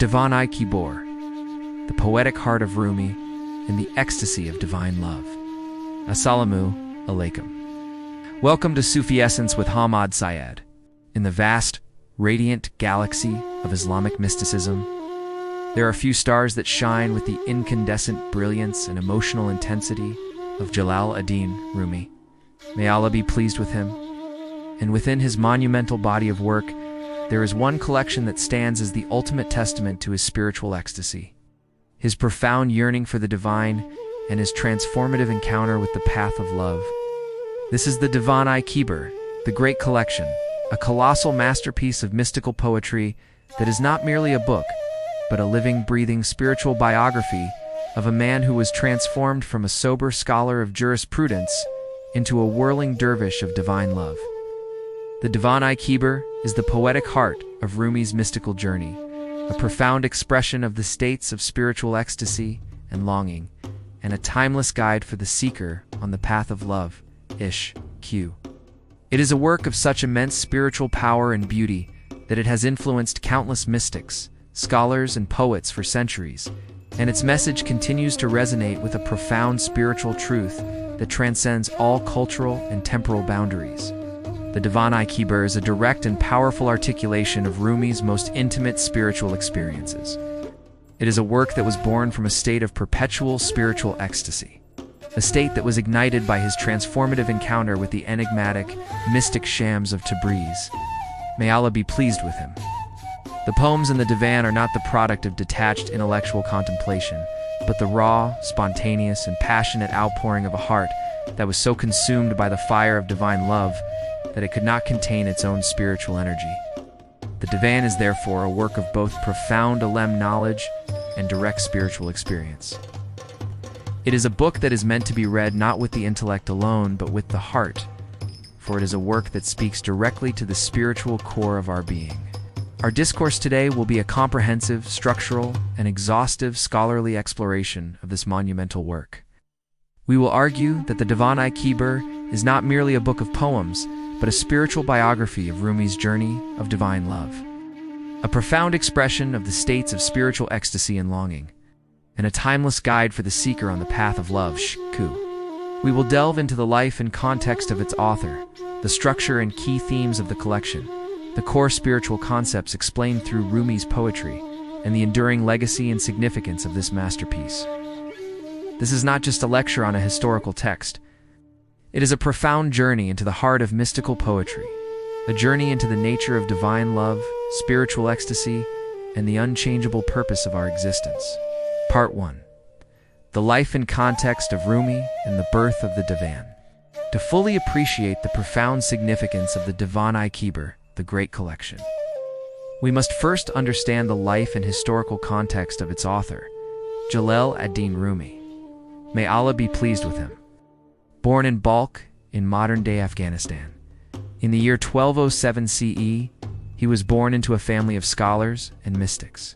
Divan-I Kebir, the poetic heart of Rumi, and the ecstasy of divine love. Assalamu alaikum. Welcome to Sufi Essence with Hammad Syed. In the vast, radiant galaxy of Islamic mysticism, there are few stars that shine with the incandescent brilliance and emotional intensity of Jalal ad-Din Rumi. May Allah be pleased with him. And within his monumental body of work, there is one collection that stands as the ultimate testament to his spiritual ecstasy, his profound yearning for the divine, and his transformative encounter with the path of love. This is the Divan-I Kebir, the Great Collection, a colossal masterpiece of mystical poetry that is not merely a book, but a living, breathing spiritual biography of a man who was transformed from a sober scholar of jurisprudence into a whirling dervish of divine love. The Divan-I Kebir is the poetic heart of Rumi's mystical journey, a profound expression of the states of spiritual ecstasy and longing, and a timeless guide for the seeker on the path of love, Ishq. It is a work of such immense spiritual power and beauty that it has influenced countless mystics, scholars, and poets for centuries, and its message continues to resonate with a profound spiritual truth that transcends all cultural and temporal boundaries. The Divan-I Kebir is a direct and powerful articulation of Rumi's most intimate spiritual experiences. It is a work that was born from a state of perpetual spiritual ecstasy, a state that was ignited by his transformative encounter with the enigmatic, mystic Shams of Tabriz. May Allah be pleased with him. The poems in the Divan are not the product of detached intellectual contemplation, but the raw, spontaneous, and passionate outpouring of a heart that was so consumed by the fire of divine love that it could not contain its own spiritual energy. The Divan is therefore a work of both profound ulem knowledge and direct spiritual experience. It is a book that is meant to be read not with the intellect alone, but with the heart, for it is a work that speaks directly to the spiritual core of our being. Our discourse today will be a comprehensive, structural, and exhaustive scholarly exploration of this monumental work. We will argue that the Divan-I Kebir is not merely a book of poems, but a spiritual biography of Rumi's journey of divine love, a profound expression of the states of spiritual ecstasy and longing, and a timeless guide for the seeker on the path of love, Ishq. We will delve into the life and context of its author, the structure and key themes of the collection, the core spiritual concepts explained through Rumi's poetry, and the enduring legacy and significance of this masterpiece. This is not just a lecture on a historical text. It is a profound journey into the heart of mystical poetry, a journey into the nature of divine love, spiritual ecstasy, and the unchangeable purpose of our existence. Part 1. The life and context of Rumi and the birth of the Divan. To fully appreciate the profound significance of the Divan-I Kebir, the Great Collection, we must first understand the life and historical context of its author, Jalal ad-Din Rumi. May Allah be pleased with him. Born in Balkh, in modern-day Afghanistan. In the year 1207 CE, he was born into a family of scholars and mystics.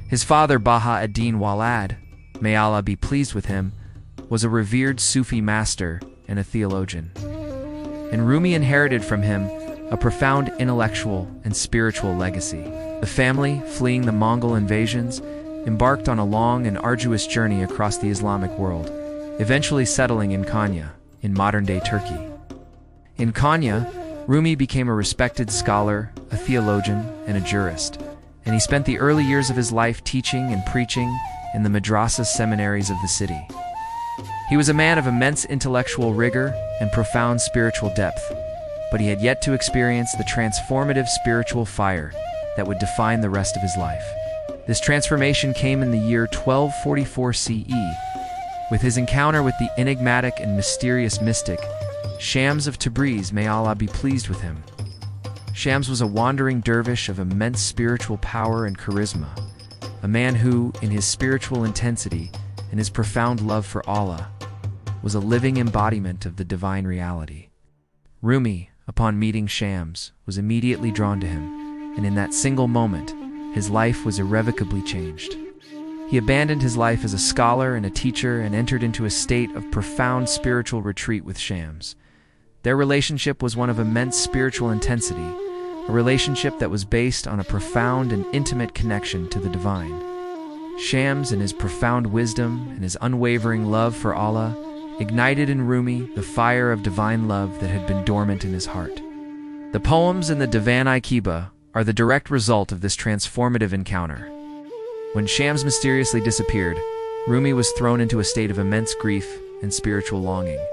His father, Baha ad-Din Walad, may Allah be pleased with him, was a revered Sufi master and a theologian. And Rumi inherited from him a profound intellectual and spiritual legacy. The family, fleeing the Mongol invasions, embarked on a long and arduous journey across the Islamic world, eventually settling in Konya, in modern-day Turkey. In Konya, Rumi became a respected scholar, a theologian, and a jurist, and he spent the early years of his life teaching and preaching in the madrasa seminaries of the city. He was a man of immense intellectual rigor and profound spiritual depth, but he had yet to experience the transformative spiritual fire that would define the rest of his life. This transformation came in the year 1244 CE, with his encounter with the enigmatic and mysterious mystic, Shams of Tabriz, may Allah be pleased with him. Shams was a wandering dervish of immense spiritual power and charisma, a man who, in his spiritual intensity and his profound love for Allah, was a living embodiment of the divine reality. Rumi, upon meeting Shams, was immediately drawn to him, and in that single moment, his life was irrevocably changed. He abandoned his life as a scholar and a teacher and entered into a state of profound spiritual retreat with Shams. Their relationship was one of immense spiritual intensity, a relationship that was based on a profound and intimate connection to the divine. Shams, in his profound wisdom and his unwavering love for Allah, ignited in Rumi the fire of divine love that had been dormant in his heart. The poems in the Divan-I Kebir are the direct result of this transformative encounter. When Shams mysteriously disappeared, Rumi was thrown into a state of immense grief and spiritual longing.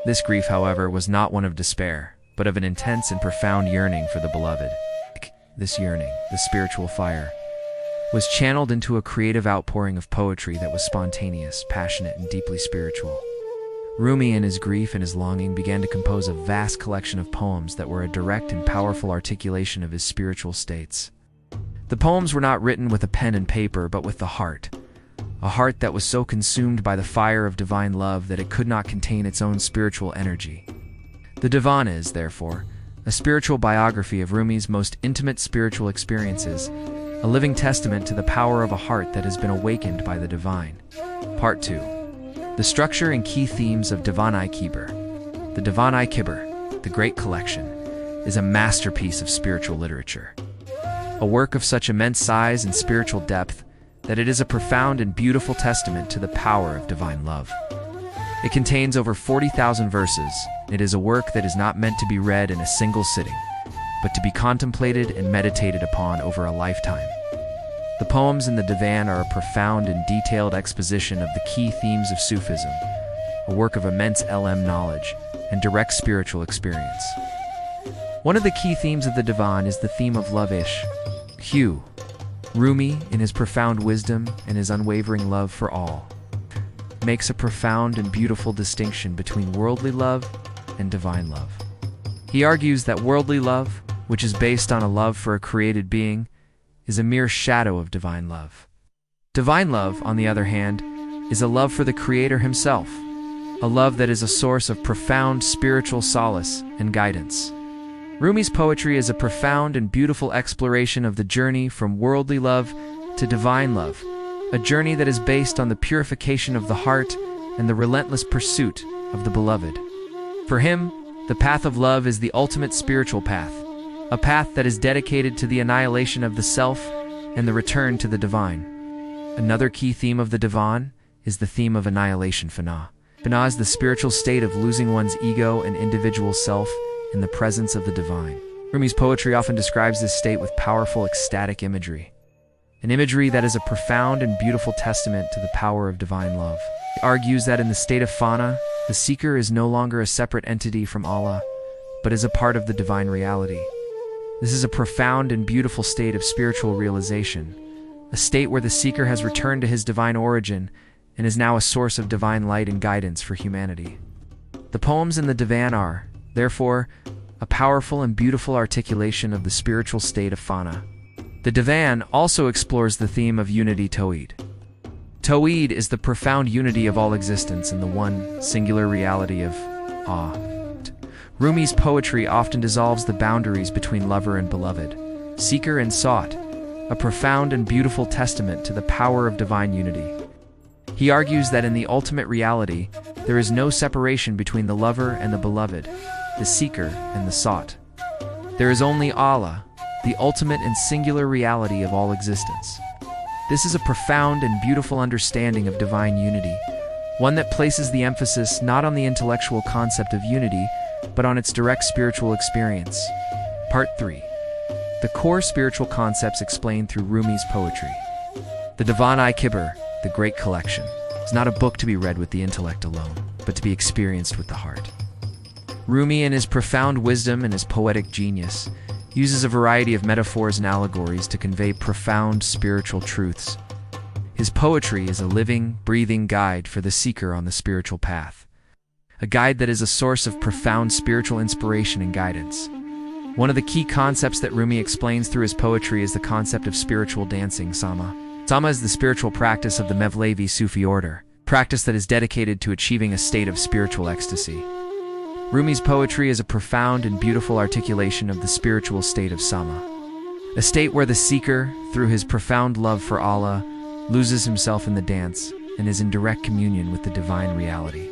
This grief, however, was not one of despair, but of an intense and profound yearning for the beloved. This yearning, the spiritual fire, was channeled into a creative outpouring of poetry that was spontaneous, passionate, and deeply spiritual. Rumi, in his grief and his longing, began to compose a vast collection of poems that were a direct and powerful articulation of his spiritual states. The poems were not written with a pen and paper, but with the heart, a heart that was so consumed by the fire of divine love that it could not contain its own spiritual energy. The Divan is, therefore, a spiritual biography of Rumi's most intimate spiritual experiences, a living testament to the power of a heart that has been awakened by the divine. Part 2. The structure and key themes of Divan-I Kebir. The Divan-I Kebir, the Great Collection, is a masterpiece of spiritual literature. A work of such immense size and spiritual depth that it is a profound and beautiful testament to the power of divine love. It contains over 40,000 verses. It is a work that is not meant to be read in a single sitting, but to be contemplated and meditated upon over a lifetime. The poems in the Divan are a profound and detailed exposition of the key themes of Sufism, a work of immense knowledge and direct spiritual experience. One of the key themes of the Divan is the theme of love, Ishq. Rumi, in his profound wisdom and his unwavering love for all, makes a profound and beautiful distinction between worldly love and divine love. He argues that worldly love, which is based on a love for a created being, is a mere shadow of divine love. Divine love, on the other hand, is a love for the Creator himself, a love that is a source of profound spiritual solace and guidance. Rumi's poetry is a profound and beautiful exploration of the journey from worldly love to divine love, a journey that is based on the purification of the heart and the relentless pursuit of the beloved. For him, the path of love is the ultimate spiritual path, a path that is dedicated to the annihilation of the self and the return to the divine. Another key theme of the Divan is the theme of annihilation, Fana. Fana is the spiritual state of losing one's ego and individual self in the presence of the divine. Rumi's poetry often describes this state with powerful ecstatic imagery, an imagery that is a profound and beautiful testament to the power of divine love. He argues that in the state of Fana, the seeker is no longer a separate entity from Allah, but is a part of the divine reality. This is a profound and beautiful state of spiritual realization, a state where the seeker has returned to his divine origin and is now a source of divine light and guidance for humanity. The poems in the Divan are, therefore, a powerful and beautiful articulation of the spiritual state of Fana. The Divan also explores the theme of unity, Tawhid. Tawhid is the profound unity of all existence in the one singular reality of Ah. Rumi's poetry often dissolves the boundaries between lover and beloved, seeker and sought, a profound and beautiful testament to the power of divine unity. He argues that in the ultimate reality, there is no separation between the lover and the beloved, the seeker and the sought. There is only Allah, the ultimate and singular reality of all existence. This is a profound and beautiful understanding of divine unity, one that places the emphasis not on the intellectual concept of unity, but on its direct spiritual experience. Part 3. The core spiritual concepts explained through Rumi's poetry. The Divan-I Kebir, the Great Collection, is not a book to be read with the intellect alone, but to be experienced with the heart. Rumi, in his profound wisdom and his poetic genius, uses a variety of metaphors and allegories to convey profound spiritual truths. His poetry is a living, breathing guide for the seeker on the spiritual path, a guide that is a source of profound spiritual inspiration and guidance. One of the key concepts that Rumi explains through his poetry is the concept of spiritual dancing, Sama. Sama is the spiritual practice of the Mevlevi Sufi order, practice that is dedicated to achieving a state of spiritual ecstasy. Rumi's poetry is a profound and beautiful articulation of the spiritual state of Sama, a state where the seeker, through his profound love for Allah, loses himself in the dance and is in direct communion with the divine reality.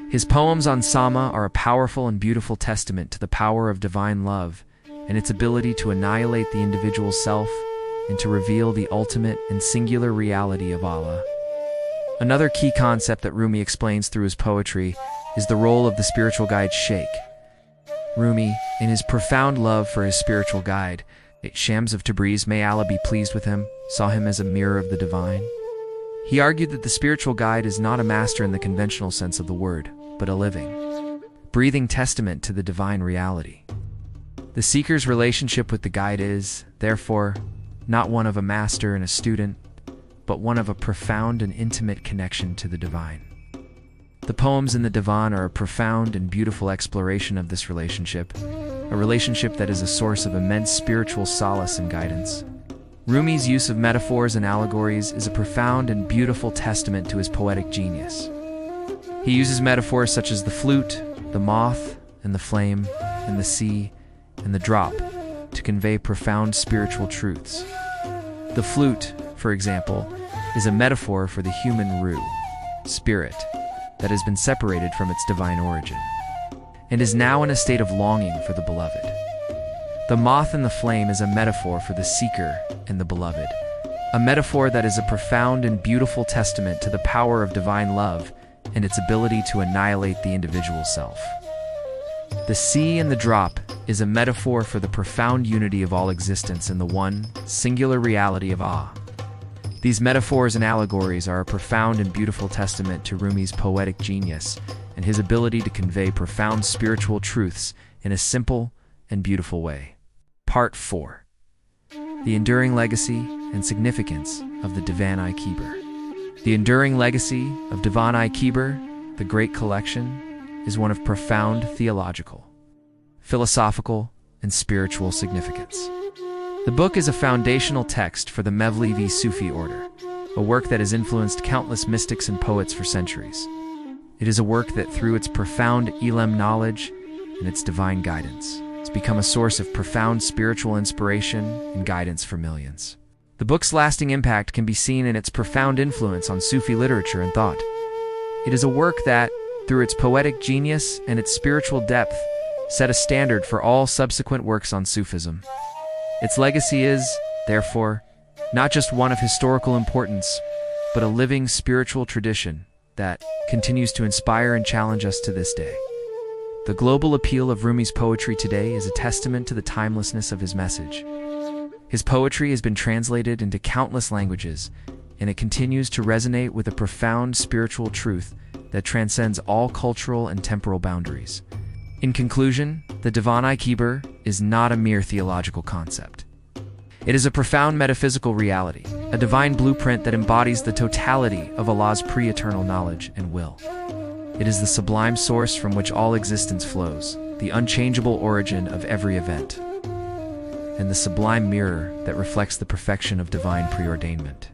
His poems on Sama are a powerful and beautiful testament to the power of divine love and its ability to annihilate the individual self and to reveal the ultimate and singular reality of Allah. Another key concept that Rumi explains through his poetry is the role of the spiritual guide Sheikh. Rumi, in his profound love for his spiritual guide, Shams of Tabriz, may Allah be pleased with him, saw him as a mirror of the divine. He argued that the spiritual guide is not a master in the conventional sense of the word, but a living, breathing testament to the divine reality. The seeker's relationship with the guide is, therefore, not one of a master and a student, but one of a profound and intimate connection to the divine. The poems in the Divan are a profound and beautiful exploration of this relationship, a relationship that is a source of immense spiritual solace and guidance. Rumi's use of metaphors and allegories is a profound and beautiful testament to his poetic genius. He uses metaphors such as the flute, the moth, and the flame, and the sea, and the drop to convey profound spiritual truths. The flute, for example, is a metaphor for the human ruh, spirit, that has been separated from its divine origin, and is now in a state of longing for the beloved. The moth and the flame is a metaphor for the seeker and the beloved, a metaphor that is a profound and beautiful testament to the power of divine love and its ability to annihilate the individual self. The sea and the drop is a metaphor for the profound unity of all existence in the one, singular reality of Ah. These metaphors and allegories are a profound and beautiful testament to Rumi's poetic genius and his ability to convey profound spiritual truths in a simple and beautiful way. Part 4. The Enduring Legacy and Significance of the Divan-I Kebir. The enduring legacy of Divan-I Kebir, the Great Collection, is one of profound theological, philosophical, and spiritual significance. The book is a foundational text for the Mevlevi Sufi order, a work that has influenced countless mystics and poets for centuries. It is a work that, through its profound ilm knowledge and its divine guidance, has become a source of profound spiritual inspiration and guidance for millions. The book's lasting impact can be seen in its profound influence on Sufi literature and thought. It is a work that, through its poetic genius and its spiritual depth, set a standard for all subsequent works on Sufism. Its legacy is, therefore, not just one of historical importance, but a living spiritual tradition that continues to inspire and challenge us to this day. The global appeal of Rumi's poetry today is a testament to the timelessness of his message. His poetry has been translated into countless languages, and it continues to resonate with a profound spiritual truth that transcends all cultural and temporal boundaries. In conclusion, the Divan-I Kebir is not a mere theological concept. It is a profound metaphysical reality, a divine blueprint that embodies the totality of Allah's pre-eternal knowledge and will. It is the sublime source from which all existence flows, the unchangeable origin of every event, and the sublime mirror that reflects the perfection of divine preordainment.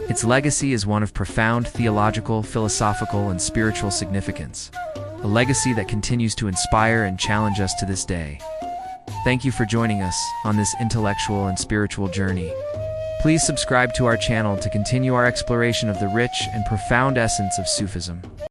Its legacy is one of profound theological, philosophical, and spiritual significance, a legacy that continues to inspire and challenge us to this day. Thank you for joining us on this intellectual and spiritual journey. Please subscribe to our channel to continue our exploration of the rich and profound essence of Sufism.